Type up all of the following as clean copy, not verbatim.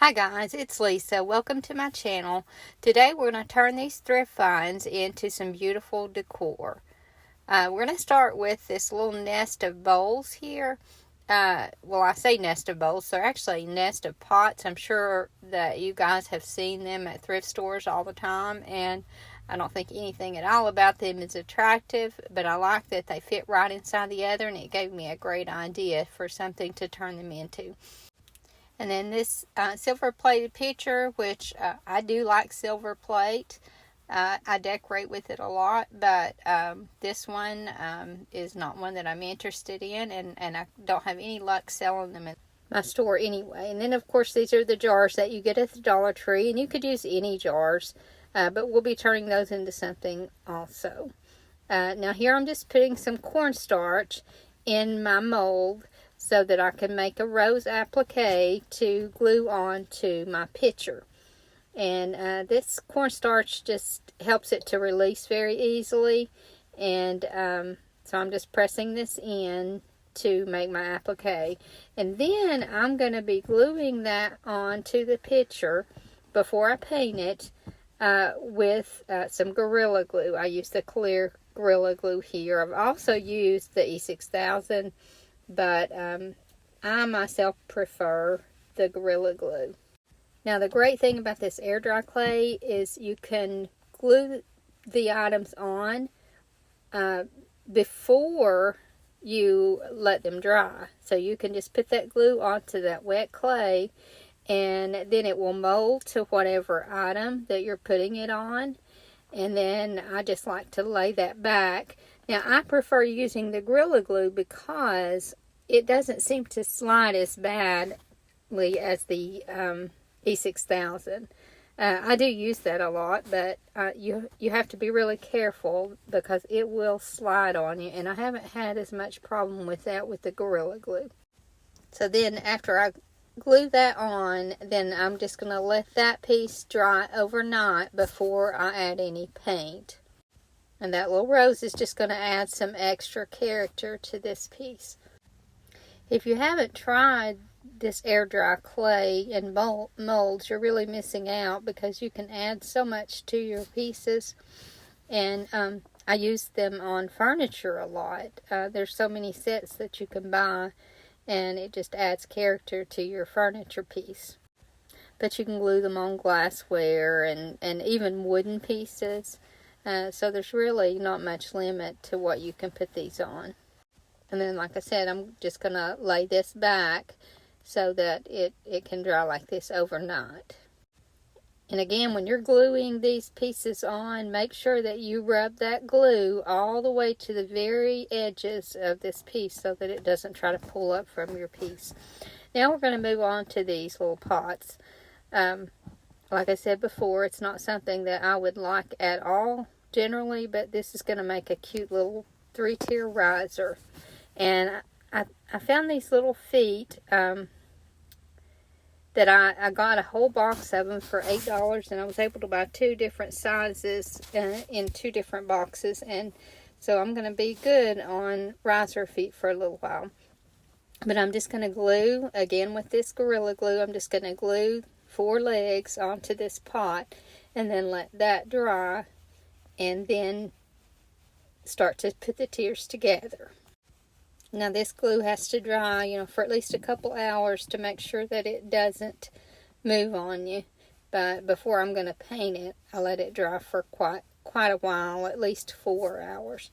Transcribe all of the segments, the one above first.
Hi guys, it's Lisa. Welcome to my channel. Today we're going to turn these thrift finds into some beautiful decor. We're going to start with this little nest of bowls here. Well, I say nest of bowls. They're actually nest of pots. I'm sure that you guys have seen them at thrift stores all the time, and I don't think anything at all about them is attractive, but I like that they fit right inside the other, and it gave me a great idea for something to turn them into. And then this silver plated pitcher, which I do like silver plate. I decorate with it a lot, but this one is not one that I'm interested in, and I don't have any luck selling them in my store anyway. And then, of course, these are the jars that you get at the Dollar Tree, and you could use any jars, but we'll be turning those into something also. Now here I'm just putting some cornstarch in my mold so that I can make a rose applique to glue on to my pitcher. And this cornstarch just helps it to release very easily. And so I'm just pressing this in to make my applique. And then I'm going to be gluing that onto the pitcher before I paint it with some Gorilla Glue. I use the clear Gorilla Glue here. I've also used the E6000, but I myself prefer the Gorilla Glue. Now the great thing about this air dry clay is you can glue the items on before you let them dry. So you can just put that glue onto that wet clay, and then it will mold to whatever item that you're putting it on. And then I just like to lay that back. Now I prefer using the Gorilla Glue because it doesn't seem to slide as badly as the E6000. I do use that a lot, but you have to be really careful because it will slide on you, and I haven't had as much problem with that with the Gorilla Glue. So then after I glue that on, then I'm just going to let that piece dry overnight before I add any paint. And that little rose is just going to add some extra character to this piece. If you haven't tried this air dry clay and molds, you're really missing out because you can add so much to your pieces. And I use them on furniture a lot. There's so many sets that you can buy, and it just adds character to your furniture piece. But you can glue them on glassware and even wooden pieces. So there's really not much limit to what you can put these on. And then, like I said, I'm just going to lay this back so that it can dry like this overnight. And again, when you're gluing these pieces on, make sure that you rub that glue all the way to the very edges of this piece so that it doesn't try to pull up from your piece. Now we're going to move on to these little pots. Like I said before, it's not something that I would like at all generally, but this is going to make a cute little 3-tier riser. And I found these little feet that I got a whole box of them for $8, and I was able to buy 2 different sizes in 2 different boxes. And so I'm going to be good on riser feet for a little while. But I'm just going to glue, again with this Gorilla Glue, I'm just going to glue 4 legs onto this pot and then let that dry and then start to put the tiers together. Now this glue has to dry, for at least a couple hours to make sure that it doesn't move on you. But before I'm going to paint it, I let it dry for quite a while, at least 4 hours.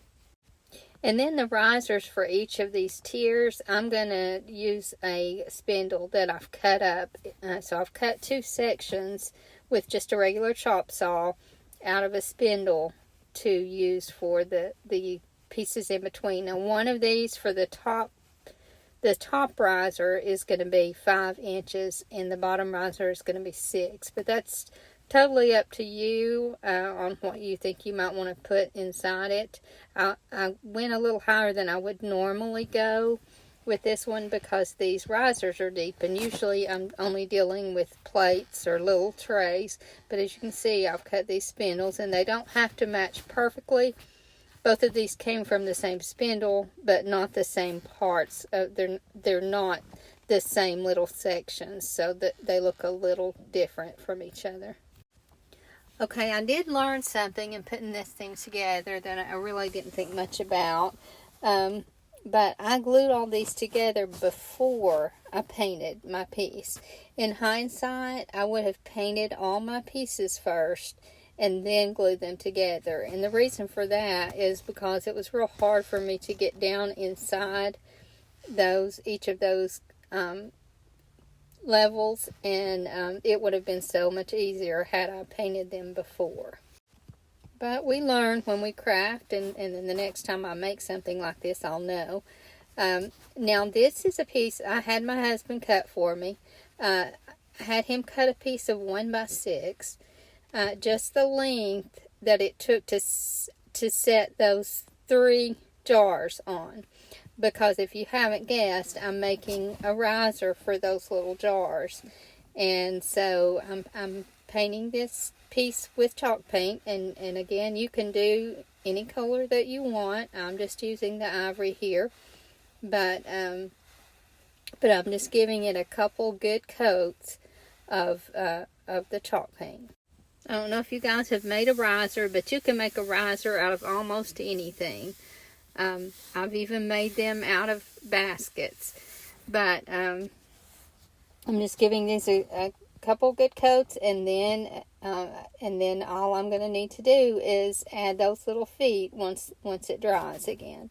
And then the risers for each of these tiers, I'm going to use a spindle that I've cut up. So I've cut 2 sections with just a regular chop saw out of a spindle to use for the pieces in between. Now one of these for the top riser is going to be 5 inches and the bottom riser is going to be 6, but that's totally up to you on what you think you might want to put inside it. I went a little higher than I would normally go with this one because these risers are deep, and usually I'm only dealing with plates or little trays, but as you can see, I've cut these spindles and they don't have to match perfectly. Both of these came from the same spindle, but not the same parts. They're not the same little sections so that they look a little different from each other. Okay, I did learn something in putting this thing together that I really didn't think much about. But I glued all these together before I painted my piece. In hindsight, I would have painted all my pieces first and then glued them together. And the reason for that is because it was real hard for me to get down inside each of those levels, and it would have been so much easier had I painted them before. But we learn when we craft, and then the next time I make something like this, I'll know. Now, this is a piece I had my husband cut for me. I had him cut a piece of 1 by 6, just the length that it took to set those 3 jars on. Because if you haven't guessed, I'm making a riser for those little jars. And so I'm painting this piece with chalk paint, and again, you can do any color that you want. I'm just using the ivory here, but I'm just giving it a couple good coats of the chalk paint. I don't know if you guys have made a riser, but you can make a riser out of almost anything. I've even made them out of baskets, but I'm just giving these a couple good coats, and then all I'm going to need to do is add those little feet once it dries again.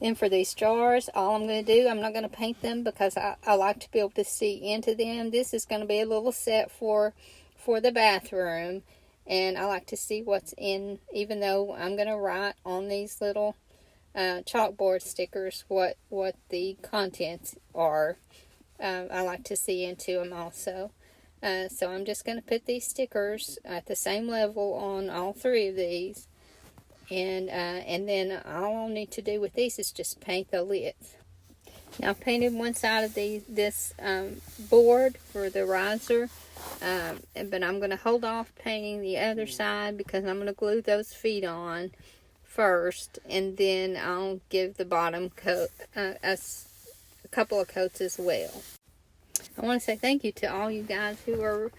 Then for these jars, all I'm going to do, I'm not going to paint them because I like to be able to see into them. This is going to be a little set for the bathroom, and I like to see what's in, even though I'm going to write on these little chalkboard stickers what the contents are. I like to see into them also. So I'm just going to put these stickers at the same level on all 3 of these. And then all I'll need to do with these is just paint the lids. Now I've painted one side of this board for the riser. But I'm going to hold off painting the other side because I'm going to glue those feet on first. And then I'll give the bottom coat a couple of coats as well. I want to say thank you to all you guys who are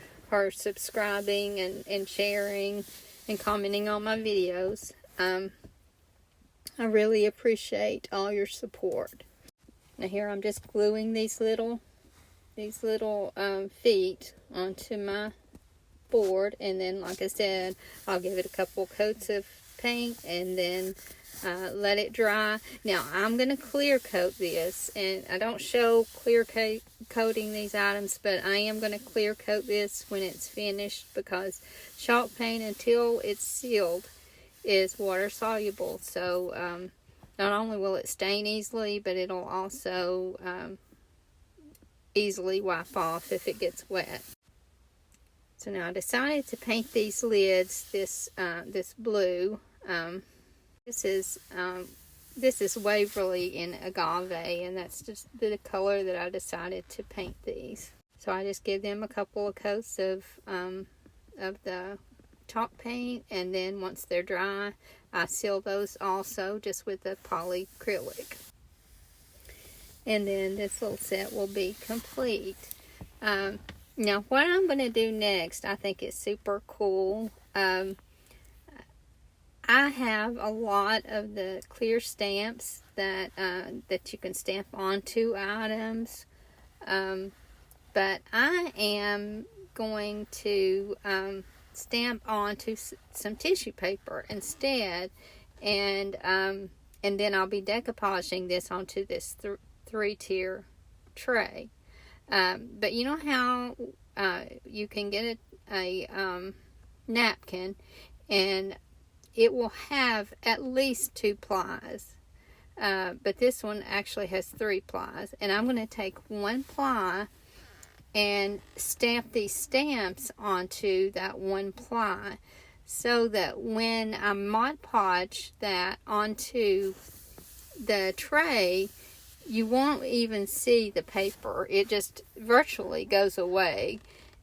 subscribing and sharing and commenting on my videos. I really appreciate all your support. Now here I'm just gluing these little feet onto my board, and then like I said, I'll give it a couple coats of paint and then let it dry. Now I'm going to clear coat this, and I don't show clear coating these items, but I am going to clear coat this when it's finished, because chalk paint, until it's sealed, is water soluble. So not only will it stain easily, but it'll also easily wipe off if it gets wet. So now I decided to paint these lids this blue. This is Waverly in Agave, and that's just the color that I decided to paint these. So I just give them a couple of coats of the chalk paint, and then once they're dry, I seal those also just with the polyacrylic. And then this little set will be complete. Now what I'm going to do next, I think is super cool. I have a lot of the clear stamps that you can stamp onto items, but I am going to stamp onto some tissue paper instead, and then I'll be decoupaging this onto this 3-tier tray. But you know how you can get a napkin, and it will have at least 2 plies, but this one actually has 3 plies, and I'm going to take 1 ply and stamp these stamps onto that 1 ply, so that when I Mod Podge that onto the tray, you won't even see the paper. It just virtually goes away.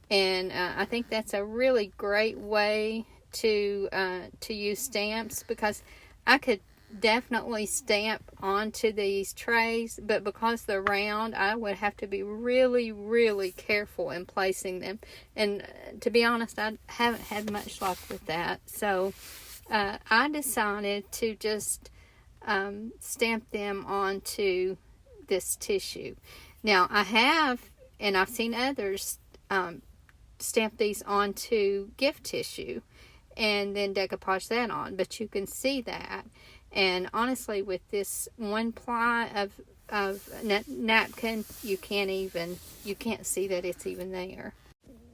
And I think that's a really great way to use stamps, because I could definitely stamp onto these trays, but because they're round, I would have to be really, really careful in placing them. And to be honest, I haven't had much luck with that. So I decided to just stamp them onto this tissue. Now I have, and I've seen others stamp these onto gift tissue and then decoupage that on, but you can see that. And honestly, with this one ply of napkin, you can't see that it's even there.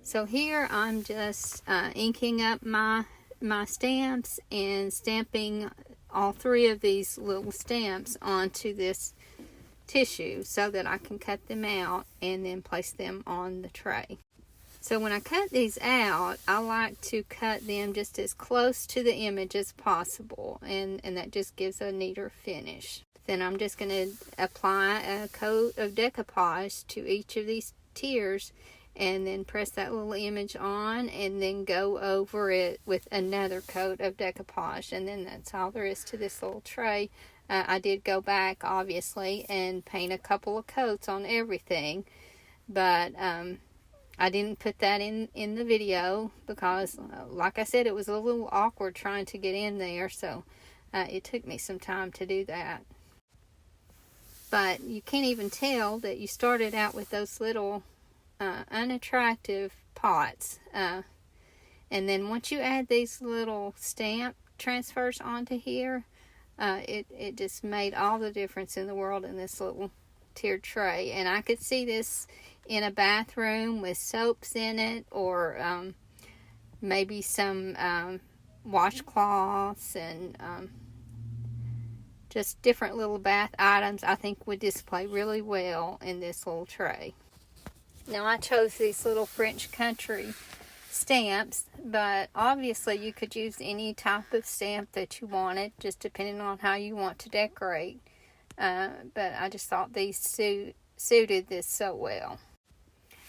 So here I'm just inking up my stamps and stamping all 3 of these little stamps onto this tissue so that I can cut them out and then place them on the tray. So when I cut these out, I like to cut them just as close to the image as possible, and that just gives a neater finish. Then I'm just going to apply a coat of decoupage to each of these tiers, and then press that little image on, and then go over it with another coat of decoupage, and then that's all there is to this little tray. I did go back, obviously, and paint a couple of coats on everything, but I didn't put that in the video because, like I said, it was a little awkward trying to get in there, so it took me some time to do that. But you can't even tell that you started out with those little unattractive pots. And then once you add these little stamp transfers onto here, it just made all the difference in the world in this little tiered tray. And I could see this in a bathroom with soaps in it, or maybe some washcloths and just different little bath items. I think would display really well in this little tray. Now I chose these little French country stamps, but obviously you could use any type of stamp that you wanted, just depending on how you want to decorate. But I just thought these suited this so well.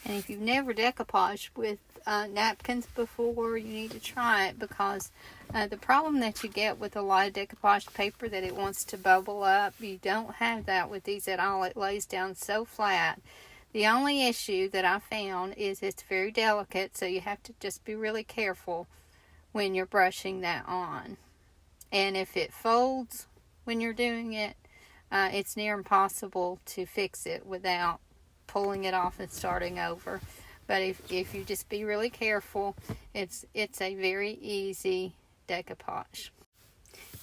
And if you've never decoupaged with napkins before, you need to try it, because the problem that you get with a lot of decoupaged paper, that it wants to bubble up, you don't have that with these at all. It lays down so flat. The only issue that I found is it's very delicate, so you have to just be really careful when you're brushing that on. And if it folds when you're doing it, it's near impossible to fix it without pulling it off and starting over. But if you just be really careful, it's a very easy decoupage.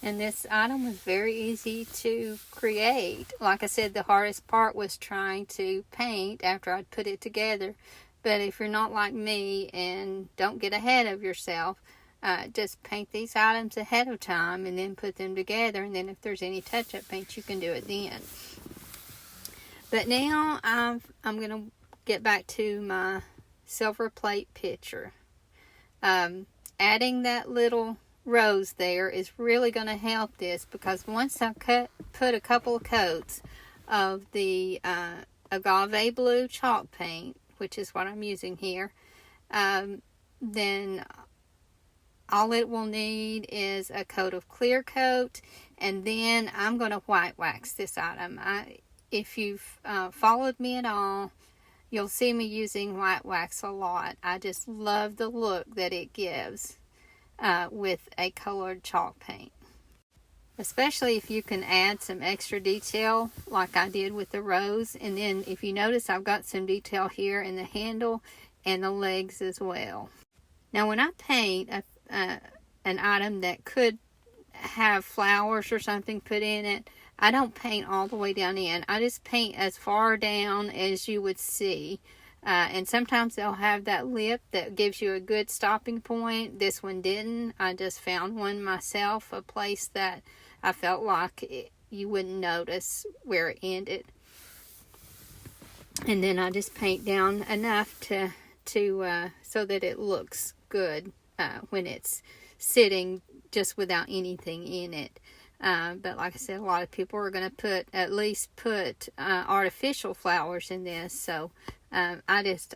And this item was very easy to create. Like I said, the hardest part was trying to paint after I'd put it together. But if you're not like me and don't get ahead of yourself, just paint these items ahead of time and then put them together. And then if there's any touch-up paint, you can do it then. But now I'm going to get back to my silver plate picture. Adding that little rose there is really going to help this, because once I put a couple of coats of the agave blue chalk paint, which is what I'm using here, then all it will need is a coat of clear coat, and then I'm going to white wax this item. If you've followed me at all, you'll see me using white wax a lot. I just love the look that it gives with a colored chalk paint. Especially if you can add some extra detail like I did with the rose. And then if you notice, I've got some detail here in the handle and the legs as well. Now when I paint an item that could have flowers or something put in it, I don't paint all the way down in. I just paint as far down as you would see. And sometimes they'll have that lip that gives you a good stopping point. This one didn't. I just found one myself, a place that I felt like you wouldn't notice where it ended. And then I just paint down enough to so that it looks good when it's sitting just without anything in it. But like I said, a lot of people are going to at least put artificial flowers in this. So I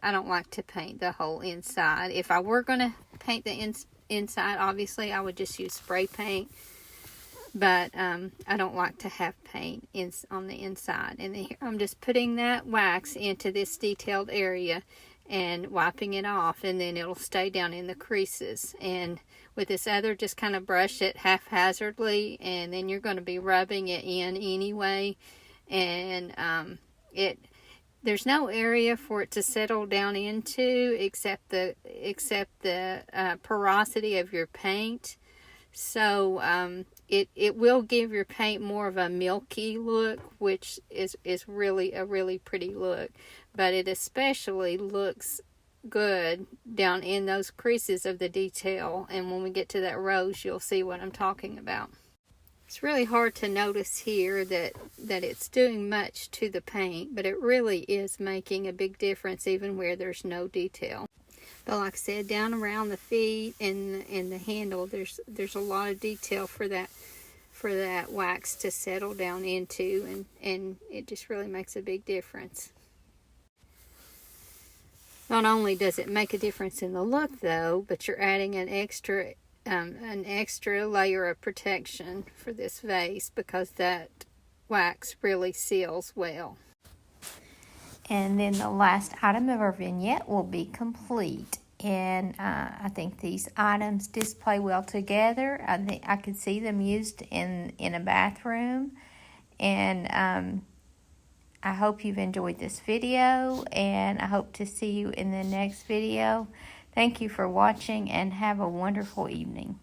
don't like to paint the whole inside. If I were going to paint the inside, obviously I would just use spray paint. but I don't like to have paint on the inside. And I'm just putting that wax into this detailed area and wiping it off, and then it'll stay down in the creases. And with this other, just kind of brush it haphazardly, and then you're going to be rubbing it in anyway. And there's no area for it to settle down into except the porosity of your paint. So it will give your paint more of a milky look, which is really a really pretty look. But it especially looks good down in those creases of the detail. And when we get to that rose, you'll see what I'm talking about. It's really hard to notice here that it's doing much to the paint, but it really is making a big difference even where there's no detail. But like I said, down around the feet and the handle, there's a lot of detail for that wax to settle down into, and it just really makes a big difference. Not only does it make a difference in the look though, but you're adding an extra layer of protection for this vase, because that wax really seals well. And then the last item of our vignette will be complete. And I think these items display well together. I could see them used in a bathroom. And I hope you've enjoyed this video, and I hope to see you in the next video. Thank you for watching, and have a wonderful evening.